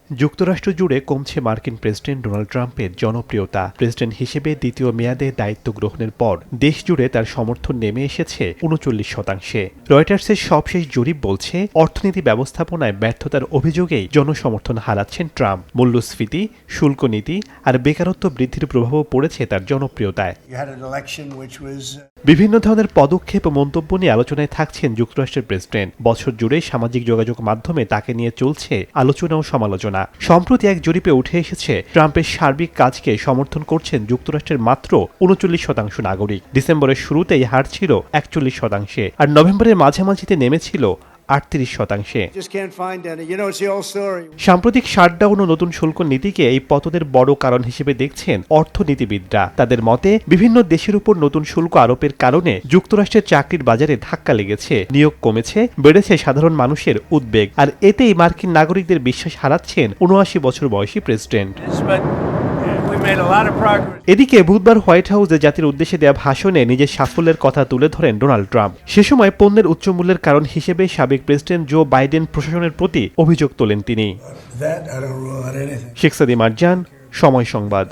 যুক্তরাষ্ট্র জুড়ে কমছে মার্কিন প্রেসিডেন্ট ডোনাল্ড ট্রাম্পের জনপ্রিয়তা। প্রেসিডেন্ট হিসেবে দ্বিতীয় মেয়াদে দায়িত্ব গ্রহণের পর দেশ জুড়ে তার সমর্থন নেমে এসেছে ৩৯%। রয়টার্সের সবশেষ জরিপ বলছে, অর্থনীতি ব্যবস্থাপনায় ব্যর্থতার অভিযোগেই জনসমর্থন হারাচ্ছেন ট্রাম্প। মূল্যস্ফীতি, শুল্ক নীতি আর বেকারত্ব বৃদ্ধির প্রভাবও পড়েছে তার জনপ্রিয়তায়। বিভিন্ন ধরনের পদক্ষেপ ও মন্তব্য নিয়ে আলোচনায় থাকছেন যুক্তরাষ্ট্রের প্রেসিডেন্ট। বছর জুড়ে সামাজিক যোগাযোগ মাধ্যমে তাকে নিয়ে চলছে আলোচনা ও সমালোচনা। সম্প্রতি এক জরিপে উঠে এসেছে, ট্রাম্পের সার্বিক কাজকে সমর্থন করছেন যুক্তরাষ্ট্রের মাত্র ৩৯% নাগরিক। ডিসেম্বরের শুরুতেই হার ছিল ৪১%, আর নভেম্বরের মাঝামাঝিতে নেমেছিল ৩৮%। সাম্প্রতিক শাটডাউন ও নতুন শুল্ক নীতিকে এই পতনের বড় কারণ হিসেবে দেখছেন অর্থনীতিবিদরা। তাদের মতে, বিভিন্ন দেশের উপর নতুন শুল্ক আরোপের কারণে যুক্তরাষ্ট্রের চাকরির বাজারে ধাক্কা লেগেছে, নিয়োগ কমেছে, বেড়েছে সাধারণ মানুষের উদ্বেগ, আর এতেই মার্কিন নাগরিকদের বিশ্বাস হারাচ্ছেন ৭৯ বছর বয়সী প্রেসিডেন্ট। এদিকে বুধবার হোয়াইট হাউসে জাতির উদ্দেশ্যে দেয়া ভাষণে নিজের সাফল্যের কথা তুলে ধরেন ডোনাল্ড ট্রাম্প। সে সময় পণ্যের উচ্চমূল্যের কারণ হিসেবে সাবেক প্রেসিডেন্ট জো বাইডেন প্রশাসনের প্রতি অভিযোগ তোলেন তিনি। শেখ সাদি মারজান, সময় সংবাদ।